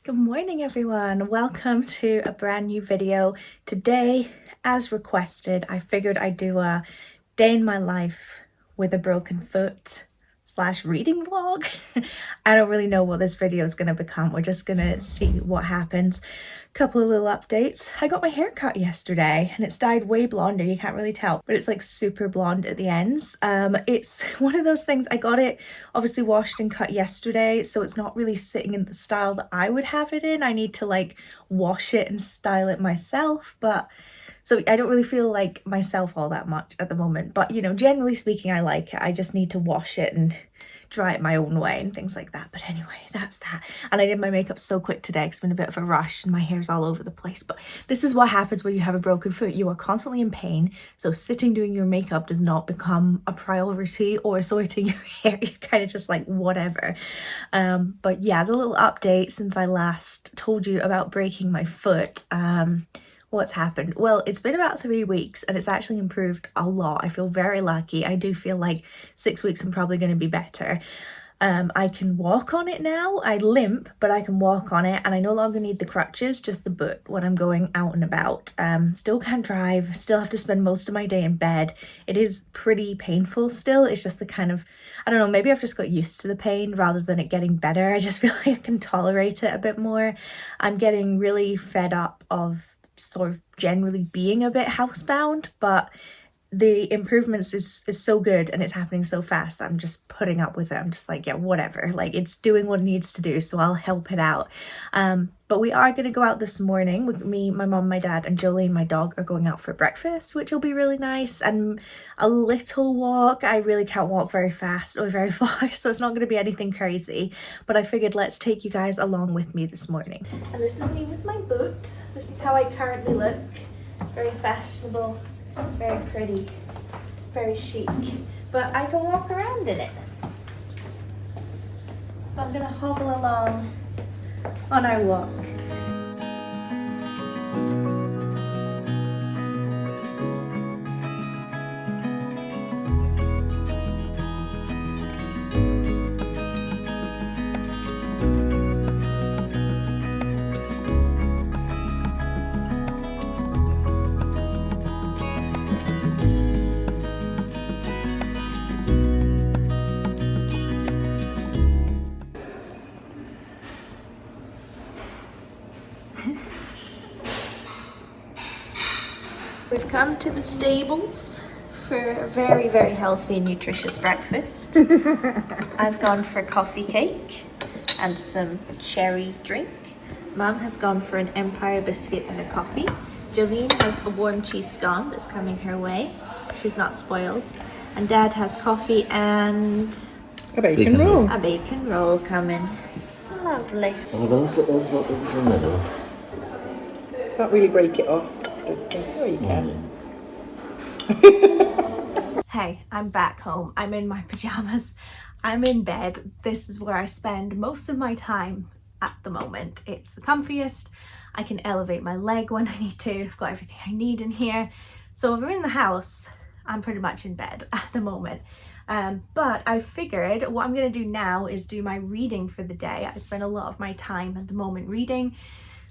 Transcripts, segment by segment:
Good morning everyone, welcome to a brand new video. Today, as requested, I figured I'd do a day in my life with a broken foot / reading vlog. I don't really know what this video is going to become. We're just going to see what happens. Couple of little updates. I got my hair cut yesterday and it's dyed way blonder. You can't really tell, but it's like super blonde at the ends. It's one of those things. I got it obviously washed and cut yesterday, so it's not really sitting in the style that I would have it in. I need to like wash it and style it myself, but so I don't really feel like myself all that much at the moment, but you know, generally speaking, I like it. I just need to wash it and dry it my own way and things like that. But anyway, that's that. And I did my makeup so quick today because it's been a bit of a rush and my hair's all over the place. But this is what happens when you have a broken foot. You are constantly in pain. So sitting doing your makeup does not become a priority, or sorting your hair. You're kind of just like, whatever. But yeah, as a little update since I last told you about breaking my foot. What's happened? Well, it's been about 3 weeks and it's actually improved a lot. I feel very lucky. I do feel like 6 weeks I'm probably going to be better. I can walk on it now. I limp, but I can walk on it, and I no longer need the crutches, just the boot when I'm going out and about. Still can't drive, still have to spend most of my day in bed. It is pretty painful still. It's just the kind of, I don't know, maybe I've just got used to the pain rather than it getting better. I just feel like I can tolerate it a bit more. I'm getting really fed up of sort of generally being a bit housebound, but the improvements is so good and it's happening so fast that I'm just putting up with it. I'm just like, yeah, whatever, like it's doing what it needs to do, so I'll help it out. But we are going to go out this morning. With me, my mom, my dad and Jolene, my dog, are going out for breakfast, which will be really nice, and a little walk. I really can't walk very fast or very far, so it's not going to be anything crazy, but I figured let's take you guys along with me this morning. And this is me with my boot. This is how I currently look. Very fashionable, very pretty, very chic, but I can walk around in it. So I'm gonna hobble along on our walk. We've come to the stables for a very, very healthy and nutritious breakfast. I've gone for coffee cake and some cherry drink. Mum has gone for an Empire biscuit and a coffee. Jolene has a warm cheese scone that's coming her way. She's not spoiled. And Dad has coffee and a bacon roll. A bacon roll coming. Lovely. Can't really break it off. Oh, you can. Hey, I'm back home. I'm in my pajamas. I'm in bed. This is where I spend most of my time at the moment. It's the comfiest. I can elevate my leg when I need to. I've got everything I need in here. So if I'm in the house, I'm pretty much in bed at the moment. But I figured what I'm going to do now is do my reading for the day. I spend a lot of my time at the moment reading.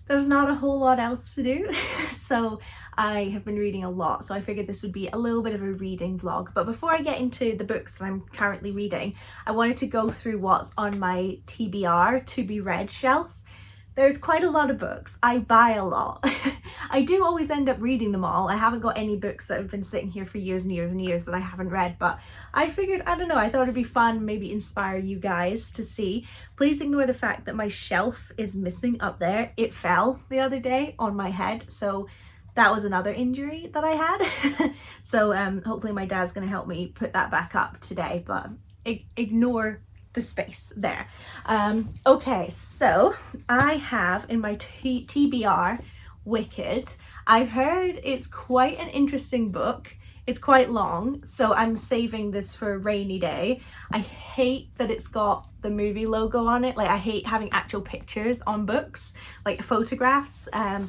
There's not a whole lot else to do, so I have been reading a lot, so I figured this would be a little bit of a reading vlog. But before I get into the books that I'm currently reading, I wanted to go through what's on my TBR, to be read shelf. There's quite a lot of books. I buy a lot. I do always end up reading them all. I haven't got any books that have been sitting here for years and years and years that I haven't read, but I figured, I don't know, I thought it'd be fun, maybe inspire you guys to see. Please ignore the fact that my shelf is missing up there. It fell the other day on my head, so that was another injury that I had. So hopefully my dad's gonna help me put that back up today, but ignore the space there. Okay, so I have in my TBR Wicked. I've heard it's quite an interesting book. It's quite long, so I'm saving this for a rainy day. I hate that it's got the movie logo on it. Like, I hate having actual pictures on books, like photographs,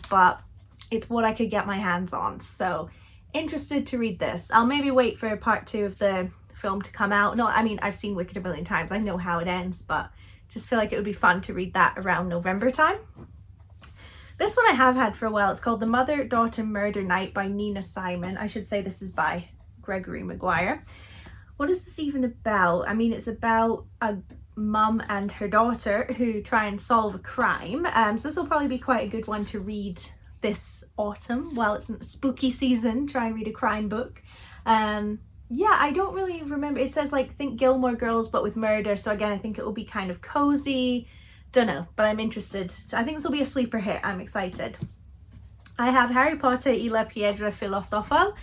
but it's what I could get my hands on. So interested to read this. I'll maybe wait for part 2 of the film to come out. No, I mean, I've seen Wicked a million times. I know how it ends, but just feel like it would be fun to read that around November time. This one I have had for a while. It's called The Mother-Daughter Murder Night by Nina Simon. I should say this is by Gregory Maguire. What is this even about? I mean, it's about a mum and her daughter who try and solve a crime. So this will probably be quite a good one to read this autumn while it's spooky season. Try and read a crime book. Yeah, I don't really remember. It says like think Gilmore Girls but with murder. So again, I think it will be kind of cozy. Don't know, but I'm interested. So I think this will be a sleeper hit. I'm excited. I have Harry Potter y la Piedra Filosofal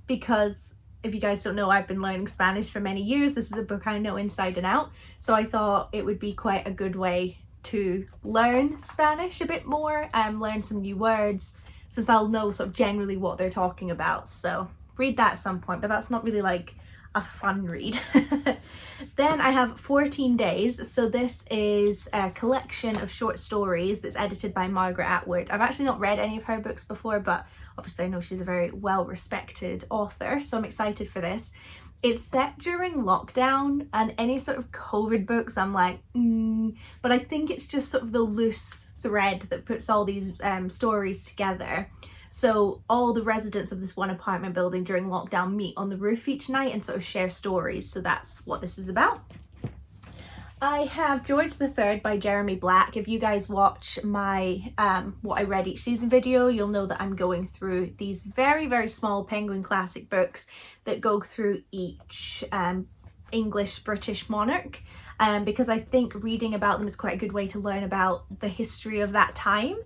because if you guys don't know, I've been learning Spanish for many years. This is a book I know inside and out. So I thought it would be quite a good way to learn Spanish a bit more and learn some new words, since I'll know sort of generally what they're talking about. So read that at some point, but that's not really like a fun read. Then I have 14 Days. So this is a collection of short stories that's edited by Margaret Atwood. I've actually not read any of her books before, but obviously I know she's a very well-respected author, so I'm excited for this. It's set during lockdown, and any sort of COVID books I'm like, but I think it's just sort of the loose thread that puts all these stories together. So all the residents of this one apartment building during lockdown meet on the roof each night and sort of share stories. So that's what this is about. I have George III by Jeremy Black. If you guys watch my what I read each season video, you'll know that I'm going through these very, very small Penguin Classic books that go through each English British monarch, because I think reading about them is quite a good way to learn about the history of that time.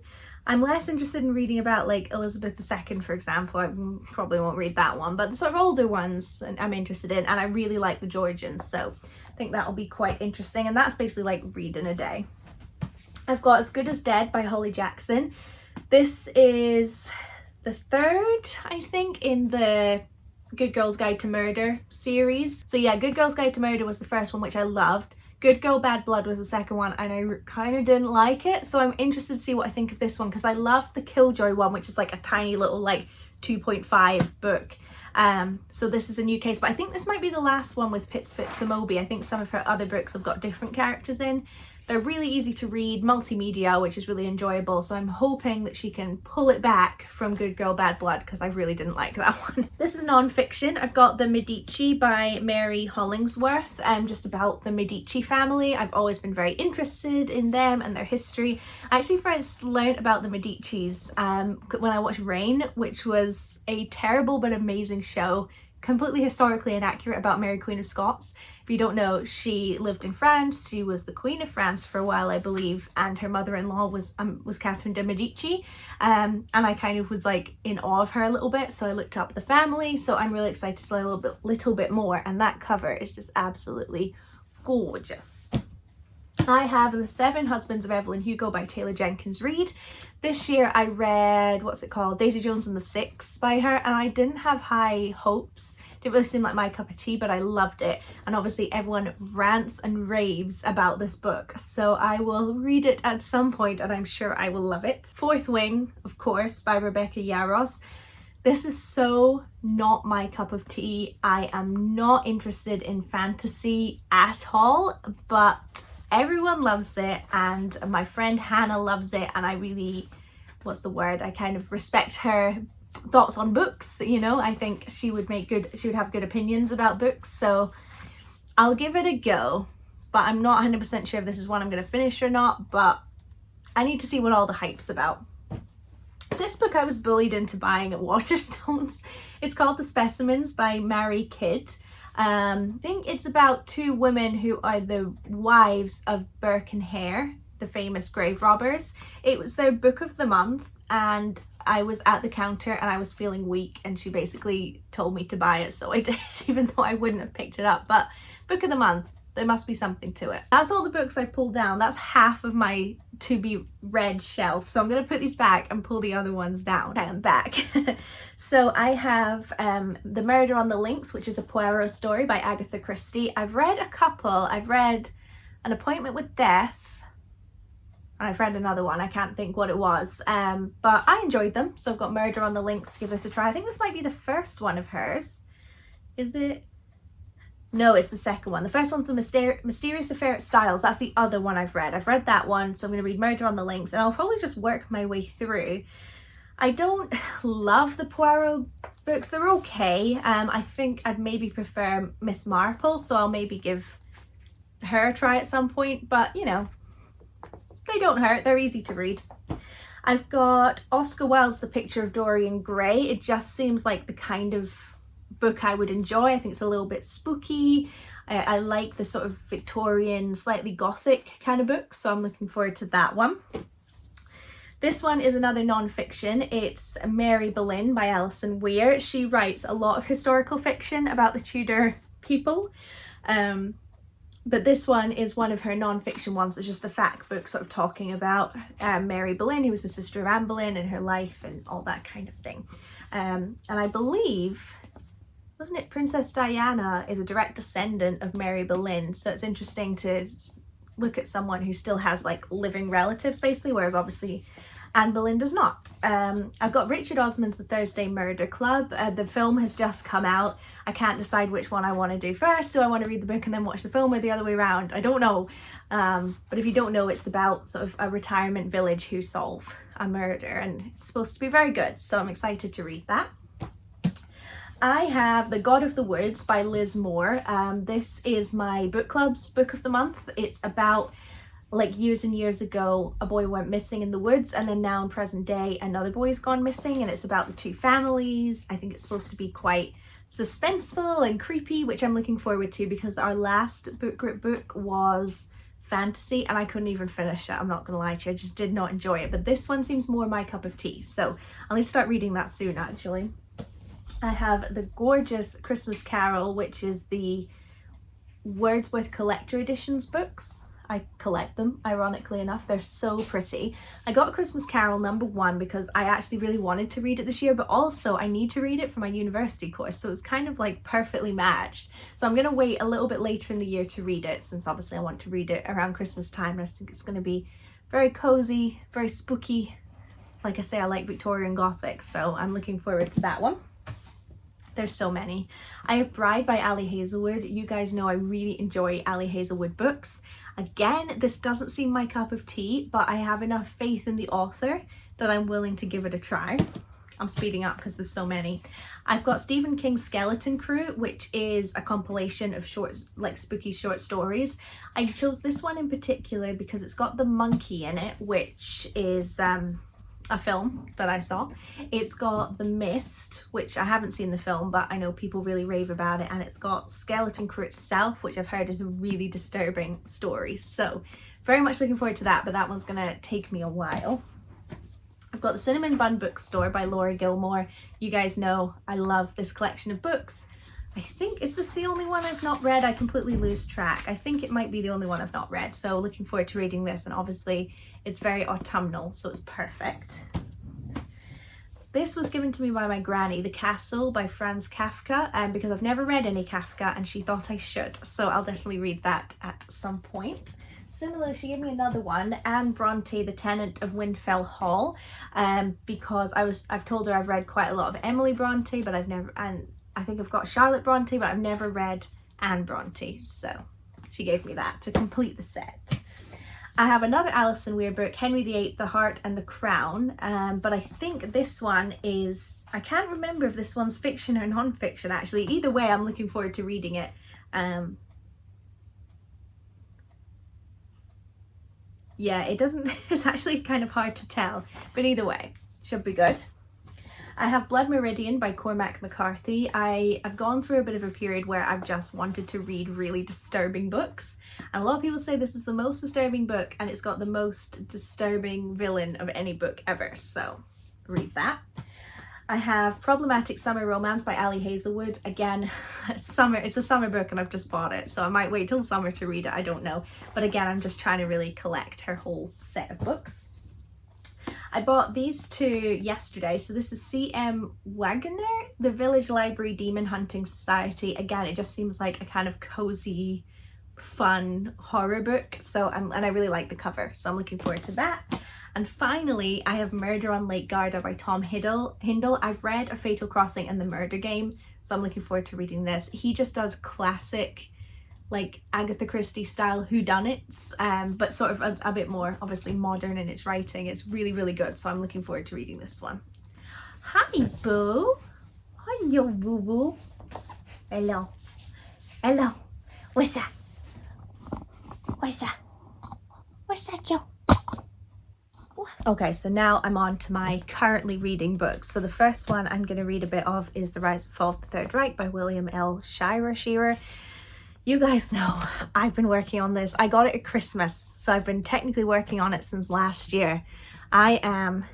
I'm less interested in reading about like Elizabeth II, for example. I probably won't read that one, but the sort of older ones I'm interested in, and I really like the Georgians, so I think that'll be quite interesting, and that's basically like reading a day. I've got As Good as Dead by Holly Jackson. This is the third, I think, in the Good Girl's Guide to Murder series. So yeah, Good Girl's Guide to Murder was the first one, which I loved. Good Girl Bad Blood was the second one, and I kind of didn't like it, so I'm interested to see what I think of this one, because I loved the Killjoy one, which is like a tiny little like 2.5 book. So this is a new case, but I think this might be the last one with Pitts Fitzamobi. I think some of her other books have got different characters in. They're really easy to read, multimedia, which is really enjoyable, so I'm hoping that she can pull it back from Good Girl Bad Blood, because I really didn't like that one. This is non-fiction. I've got The Medici by Mary Hollingsworth, just about the Medici family. I've always been very interested in them and their history. I actually first learned about the Medicis when I watched Reign, which was a terrible but amazing show, completely historically inaccurate, about Mary Queen of Scots. If you don't know, she lived in France. She was the Queen of France for a while, I believe, and her mother-in-law was Catherine de Medici, and I kind of was like in awe of her a little bit, so I looked up the family. So I'm really excited to learn a little bit more, and that cover is just absolutely gorgeous. I have The Seven Husbands of Evelyn Hugo by Taylor Jenkins Reid. This year I read, what's it called, Daisy Jones and the Six by her, and I didn't have high hopes. Didn't really seem like my cup of tea, but I loved it, and obviously everyone rants and raves about this book, so I will read it at some point and I'm sure I will love it. Fourth Wing, of course, by Rebecca Yarros. This is so not my cup of tea. I am not interested in fantasy at all, but everyone loves it, and my friend Hannah loves it, and I really, I kind of respect her thoughts on books, you know. I think she would have good opinions about books, so I'll give it a go, but I'm not 100% sure if this is one I'm going to finish or not, but I need to see what all the hype's about. This book I was bullied into buying at Waterstones. It's called The Specimens by Mary Kidd. I think it's about two women who are the wives of Burke and Hare, the famous grave robbers. It was their book of the month, and I was at the counter and I was feeling weak, and she basically told me to buy it, so I did, even though I wouldn't have picked it up. But book of the month, there must be something to it. That's all the books I've pulled down. That's half of my to be read shelf, so I'm going to put these back and pull the other ones down. Okay, I'm back. So I have The Murder on the Links, which is a Poirot story by Agatha Christie. I've read a couple. I've read An Appointment with Death, and I've read another one, I can't think what it was, but I enjoyed them, so I've got Murder on the Links to give this a try. I think this might be the first one of hers. Is it? No, it's the second one. The first one's the Mysterious Affair at Styles. That's the other one I've read. I've read that one, so I'm going to read Murder on the Links, and I'll probably just work my way through. I don't love the Poirot books. They're okay. I think I'd maybe prefer Miss Marple, so I'll maybe give her a try at some point, but you know, they don't hurt. They're easy to read. I've got Oscar Wilde's The Picture of Dorian Gray. It just seems like the kind of book I would enjoy. I think it's a little bit spooky. I like the sort of Victorian, slightly gothic kind of book, so I'm looking forward to that one. This one is another non-fiction. It's Mary Boleyn by Alison Weir. She writes a lot of historical fiction about the Tudor people, but this one is one of her non-fiction ones. It's just a fact book sort of talking about Mary Boleyn, who was the sister of Anne Boleyn, and her life and all that kind of thing. And I believe, wasn't it Princess Diana is a direct descendant of Mary Boleyn, so it's interesting to look at someone who still has like living relatives basically, whereas obviously Anne Boleyn does not. I've got Richard Osman's The Thursday Murder Club. The film has just come out. I can't decide which one I want to do first. Do I want to read the book and then watch the film, or the other way around? I don't know. But if you don't know, it's about sort of a retirement village who solve a murder, and it's supposed to be very good, so I'm excited to read that. I have The God of the Woods by Liz Moore. This is my book club's book of the month. It's about like years and years ago, a boy went missing in the woods, and then now in present day, another boy's gone missing, and it's about the two families. I think it's supposed to be quite suspenseful and creepy, which I'm looking forward to because our last book group book was fantasy and I couldn't even finish it. I'm not gonna lie to you, I just did not enjoy it. But this one seems more my cup of tea, so I'll need to start reading that soon actually. I have the gorgeous Christmas Carol, which is the Wordsworth Collector Editions books. I collect them, ironically enough. They're so pretty. I got Christmas Carol #1 because I actually really wanted to read it this year, but also I need to read it for my university course, so it's kind of like perfectly matched. So I'm gonna wait a little bit later in the year to read it, since obviously I want to read it around Christmas time, and I think it's gonna be very cozy, very spooky. Like I say, I like Victorian Gothic, so I'm looking forward to that one. There's so many. I have Bride by Ali Hazelwood. You guys know I really enjoy Ali Hazelwood books. Again, this doesn't seem my cup of tea, but I have enough faith in the author that I'm willing to give it a try. I'm speeding up because there's so many. I've got Stephen King's Skeleton Crew, which is a compilation of short, like spooky short stories. I chose this one in particular because it's got the monkey in it, which is a film that I saw. It's got The Mist, which I haven't seen the film, but I know people really rave about it, and it's got Skeleton Crew itself, which I've heard is a really disturbing story. So very much looking forward to that, but that one's gonna take me a while. I've got The Cinnamon Bun Bookstore by Laura Gilmore. You guys know I love this collection of books. I think, is this the only one I've not read? I completely lose track. I think it might be the only one I've not read, so looking forward to reading this, and obviously it's very autumnal, so it's perfect. This was given to me by my granny, The Castle by Franz Kafka, because I've never read any Kafka and she thought I should, so I'll definitely read that at some point. Similarly, she gave me another one, Anne Bronte, The Tenant of Windfell Hall, because I've told her I've read quite a lot of Emily Bronte, but and I think I've got Charlotte Bronte, but I've never read Anne Bronte, so she gave me that to complete the set. I have another Alison Weir book, Henry VIII, The Heart and the Crown, but I think this one is, I can't remember if this one's fiction or non-fiction actually. Either way, I'm looking forward to reading it. Yeah, it doesn't, it's actually kind of hard to tell, but either way, should be good. I have Blood Meridian by Cormac McCarthy. I've gone through a bit of a period where I've just wanted to read really disturbing books. And a lot of people say this is the most disturbing book, and it's got the most disturbing villain of any book ever. So read that. I have Problematic Summer Romance by Ali Hazelwood. Again, it's a summer book and I've just bought it, so I might wait till summer to read it, I don't know. But again, I'm just trying to really collect her whole set of books. I bought these two yesterday. So this is C.M. Wagner, The Village Library Demon Hunting Society. Again, it just seems like a kind of cozy, fun horror book. And I really like the cover, so I'm looking forward to that. And finally, I have Murder on Lake Garda by Tom Hindle. I've read A Fatal Crossing and The Murder Game, so I'm looking forward to reading this. He just does classic, like Agatha Christie style whodunits, but sort of a bit more obviously modern in its writing. It's really, really good, so I'm looking forward to reading this one. Hi, Boo. Hello, Boo Boo. Hello. Hello. What's that? What's that? What's that, Joe? Okay, so now I'm on to my currently reading books. So the first one I'm going to read a bit of is The Rise and Fall of the Third Reich by William L. Shirer. You guys know I've been working on this. I got it at Christmas, so I've been technically working on it since last year. I am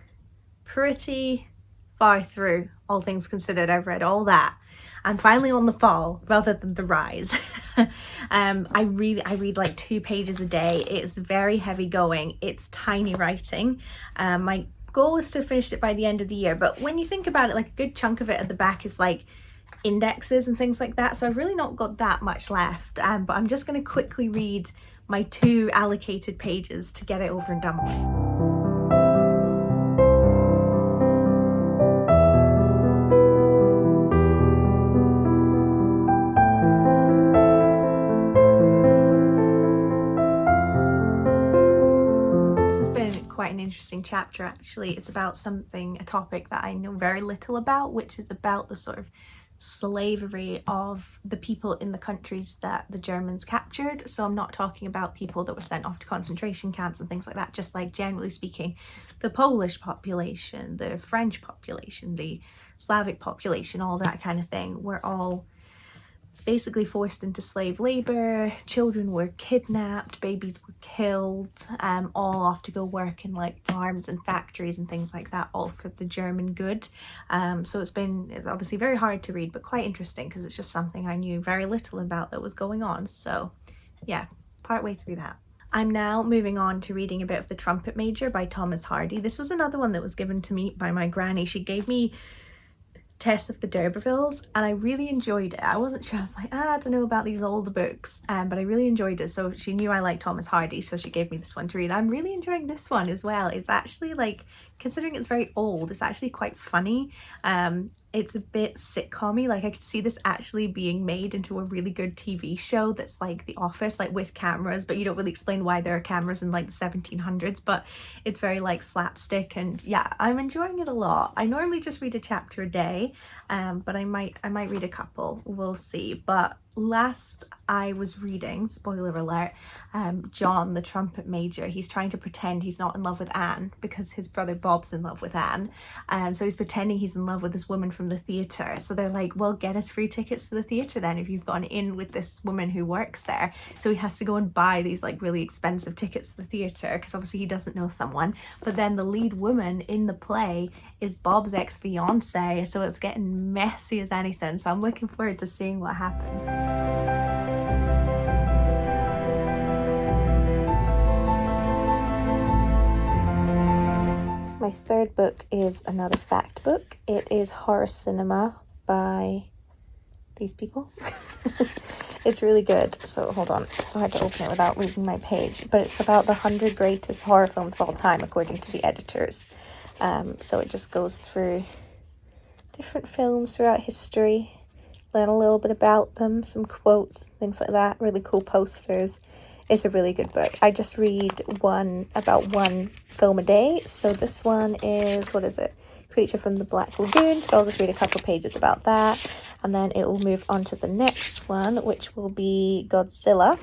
pretty far through, all things considered. I've read all that. I'm finally on the fall rather than the rise. I read like 2 pages a day. It's very heavy going. It's tiny writing. My goal is to finish it by the end of the year, but when you think about it, like a good chunk of it at the back is like indexes and things like that, so I've really not got that much left, but I'm just going to quickly read my 2 allocated pages to get it over and done with. Quite an interesting chapter, actually. It's about a topic that I know very little about, which is about the sort of slavery of the people in the countries that the Germans captured. So I'm not talking about people that were sent off to concentration camps and things like that, just like generally speaking, the Polish population, the French population, the Slavic population, all that kind of thing, were all basically forced into slave labor. Children were kidnapped, babies were killed, all off to go work in like farms and factories and things like that, all for the German good. So it's obviously very hard to read, but quite interesting because it's just something I knew very little about that was going on. So yeah, partway through that. I'm now moving on to reading a bit of The Trumpet Major by Thomas Hardy. This was another one that was given to me by my granny. She gave me Tess of the D'Urbervilles and I really enjoyed it. I wasn't sure, I was like, I don't know about these older books, but I really enjoyed it. So she knew I liked Thomas Hardy, so she gave me this one to read. I'm really enjoying this one as well. It's actually, like, considering it's very old, it's actually quite funny. It's a bit sitcom-y. Like I could see this actually being made into a really good TV show that's like The Office, like with cameras, but you don't really explain why there are cameras in like the 1700s, but it's very like slapstick, and yeah, I'm enjoying it a lot. I normally just read a chapter a day, but I might read a couple, we'll see. But last I was reading, spoiler alert, John the Trumpet Major, he's trying to pretend he's not in love with Anne because his brother Bob's in love with Anne. So he's pretending he's in love with this woman from the theatre. So they're like, well, get us free tickets to the theatre then if you've gone in with this woman who works there. So he has to go and buy these like really expensive tickets to the theatre because obviously he doesn't know someone. But then the lead woman in the play is Bob's ex-fiance, so it's getting messy as anything. So I'm looking forward to seeing what happens. My third book is another fact book. It is Horror Cinema by these people. It's really good. So hold on, it's so hard to open it without losing my page. But it's about the 100 greatest horror films of all time according to the editors. So it just goes through different films throughout history, learn a little bit about them, some quotes, things like that, really cool posters. It's a really good book. I just read one film a day. So this one is, what is it? Creature from the Black Lagoon. So I'll just read a couple pages about that. And then it will move on to the next one, which will be Godzilla.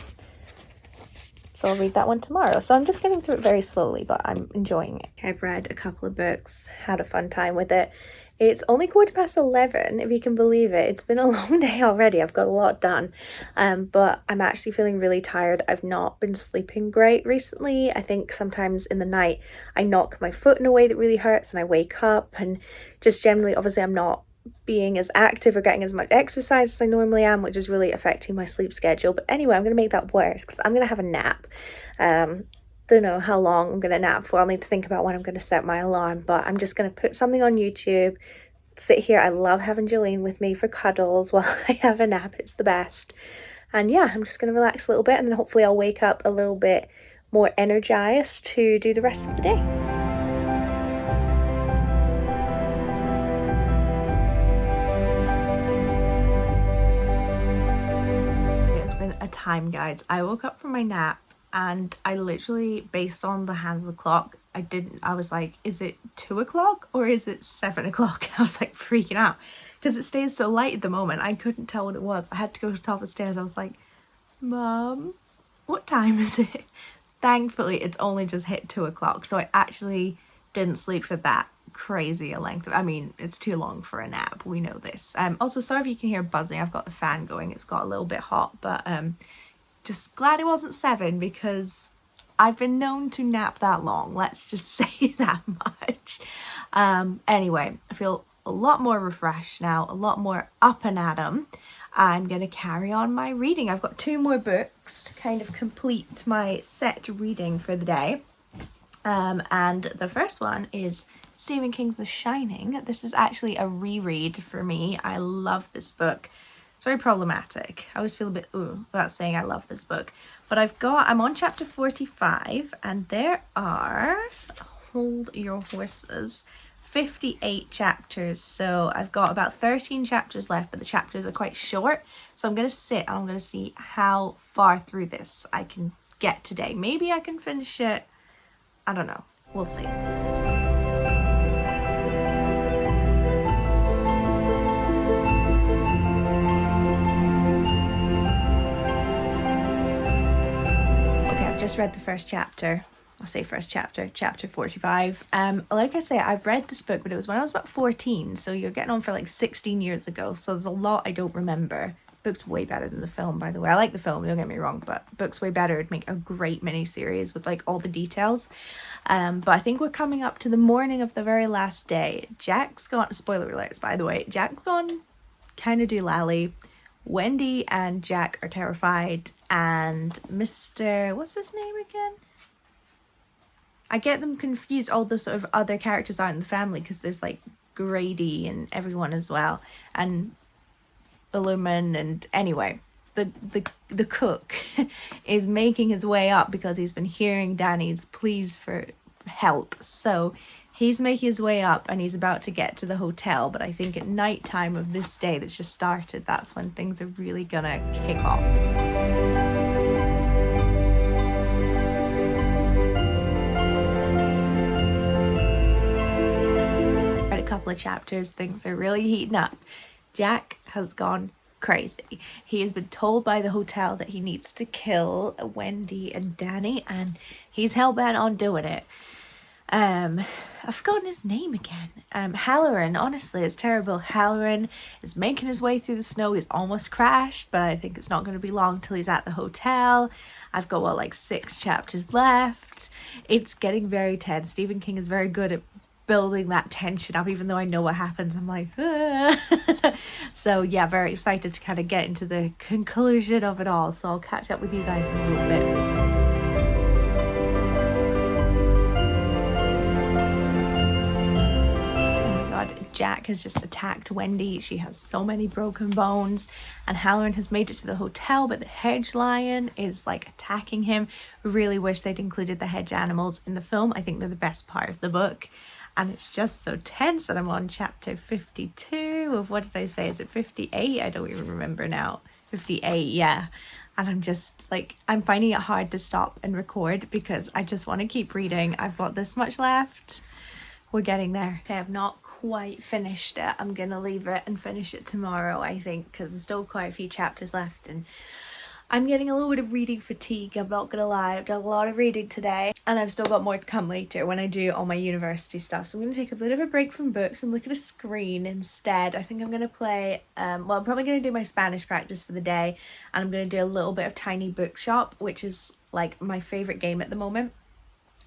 So I'll read that one tomorrow. So I'm just getting through it very slowly, but I'm enjoying it. I've read a couple of books, had a fun time with it. It's only 11:15, if you can believe it. It's been a long day already. I've got a lot done, but I'm actually feeling really tired. I've not been sleeping great recently. I think sometimes in the night I knock my foot in a way that really hurts and I wake up, and just generally, obviously I'm not being as active or getting as much exercise as I normally am, which is really affecting my sleep schedule. But anyway, I'm going to make that worse because I'm going to have a nap. Don't know how long I'm going to nap for. I'll need to think about when I'm going to set my alarm, but I'm just going to put something on YouTube, sit here. I love having Jolene with me for cuddles while I have a nap. It's the best. And yeah, I'm just going to relax a little bit, and then hopefully I'll wake up a little bit more energized to do the rest of the day. time guides. I woke up from my nap and I literally, based on the hands of the clock, I was like, is it 2 o'clock or is it 7 o'clock? I was like freaking out because it stays so light at the moment. I couldn't tell what it was. I had to go to the top of the stairs. I was like, Mom, what time is it? Thankfully, it's only just hit 2 o'clock, so I actually didn't sleep for that crazy a length of, I mean, it's too long for a nap, we know this. Also, sorry if you can hear buzzing. I've got the fan going. It's got a little bit hot, but just glad it wasn't 7 because I've been known to nap that long. Let's just say that much. Anyway, I feel a lot more refreshed now, a lot more up and at 'em. I'm going to carry on my reading. I've got 2 more books to kind of complete my set reading for the day. And the first one is Stephen King's The Shining. This is actually a reread for me. I love this book. It's very problematic. I always feel a bit about saying I love this book. But I'm on chapter 45 and there are, hold your horses, 58 chapters. So I've got about 13 chapters left, but the chapters are quite short. So I'm going to sit and I'm going to see how far through this I can get today. Maybe I can finish it. I don't know. We'll see. Just read the first chapter. I'll say first chapter, chapter 45. Like I say, I've read this book, but it was when I was about 14, so you're getting on for like 16 years ago, so there's a lot I don't remember. The book's way better than the film, by the way. I like the film, don't get me wrong, but the book's way better. It'd make a great mini-series with like all the details. But I think we're coming up to the morning of the very last day. Jack's gone, spoiler alerts by the way, Jack's gone kind of doolally. Wendy and Jack are terrified, and Mr. what's his name again? I get them confused. All the sort of other characters are in the family because there's like Grady and everyone as well, and Illumin, and anyway, the cook is making his way up because he's been hearing Danny's pleas for help. So he's making his way up and he's about to get to the hotel, but I think at night time of this day that's just started, that's when things are really gonna kick off. Read a couple of chapters, things are really heating up. Jack has gone crazy. He has been told by the hotel that he needs to kill Wendy and Danny, and he's hell-bent on doing it. I've forgotten his name again. Halloran, honestly, it's terrible. Halloran is making his way through the snow. He's almost crashed, but I think it's not going to be long till he's at the hotel. I've got, like 6 chapters left. It's getting very tense. Stephen King is very good at building that tension up, even though I know what happens. I'm like, ah. So yeah, very excited to kind of get into the conclusion of it all. So I'll catch up with you guys in a little bit. Jack has just attacked Wendy. She has so many broken bones, and Halloran has made it to the hotel, but the hedge lion is like attacking him. Really wish they'd included the hedge animals in the film. I think they're the best part of the book, and it's just so tense. And I'm on chapter 52 of, what did I say, is it 58? I don't even remember now. 58, yeah. And I'm just like, I'm finding it hard to stop and record because I just want to keep reading. I've got this much left. We're getting there. Okay, I've not quite finished it. I'm gonna leave it and finish it tomorrow, I think, because there's still quite a few chapters left and I'm getting a little bit of reading fatigue, I'm not gonna lie. I've done a lot of reading today and I've still got more to come later when I do all my university stuff. So I'm gonna take a bit of a break from books and look at a screen instead. I think I'm gonna play, I'm probably gonna do my Spanish practice for the day, and I'm gonna do a little bit of Tiny Bookshop, which is like my favorite game at the moment.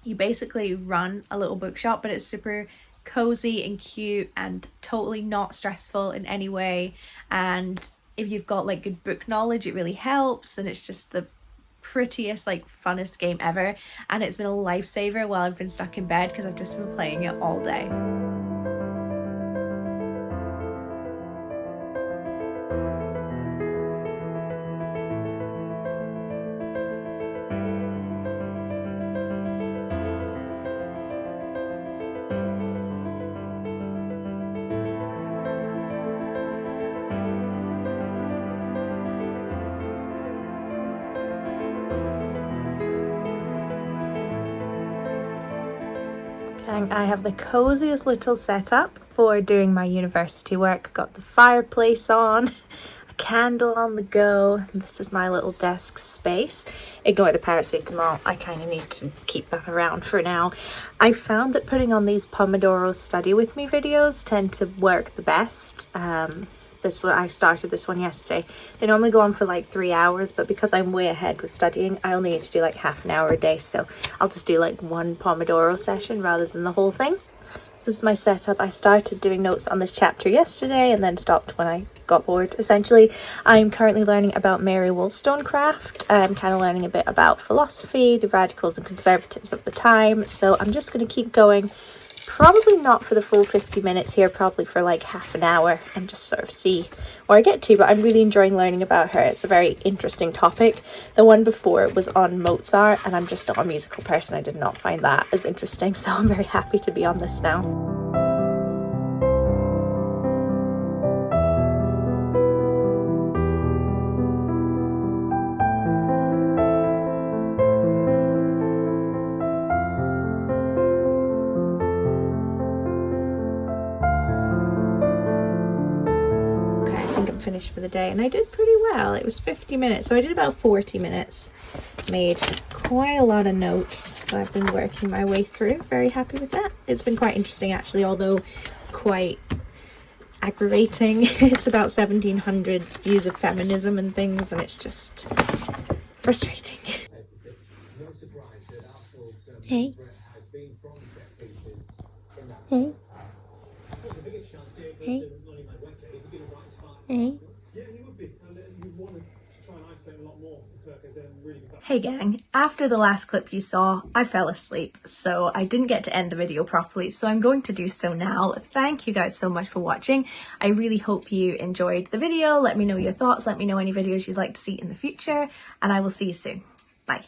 You basically run a little bookshop, but it's super cozy and cute and totally not stressful in any way. And if you've got like good book knowledge, it really helps. And it's just the prettiest, like funnest game ever. And it's been a lifesaver while I've been stuck in bed because I've just been playing it all day. gang, I have the coziest little setup for doing my university work. Got the fireplace on, a candle on the go. This is my little desk space. Ignore the paracetamol, I kind of need to keep that around for now. I found that putting on these Pomodoro study with me videos tend to work the best. I started this one yesterday. They normally go on for like 3 hours, but because I'm way ahead with studying, I only need to do like half an hour a day, so I'll just do like one Pomodoro session rather than the whole thing. So this is my setup. I started doing notes on this chapter yesterday and then stopped when I got bored. Essentially, I'm currently learning about Mary Wollstonecraft. I'm kind of learning a bit about philosophy, the radicals and conservatives of the time, so I'm just going to keep going. Probably not for the full 50 minutes here, probably for like half an hour, and just sort of see where I get to. But I'm really enjoying learning about her. It's a very interesting topic. The one before was on Mozart, and I'm just not a musical person. I did not find that as interesting, so I'm very happy to be on this now. Finished for the day, and I did pretty well. It was 50 minutes, so I did about 40 minutes. Made quite a lot of notes that I've been working my way through. Very happy with that. It's been quite interesting actually, although quite aggravating. It's about 1700s views of feminism and things, and it's just frustrating. Hey. Hey. Hey. Hey. Hey gang, after the last clip you saw, I fell asleep, so I didn't get to end the video properly, so I'm going to do so now. Thank you guys so much for watching. I really hope you enjoyed the video. Let me know your thoughts, let me know any videos you'd like to see in the future, and I will see you soon. Bye.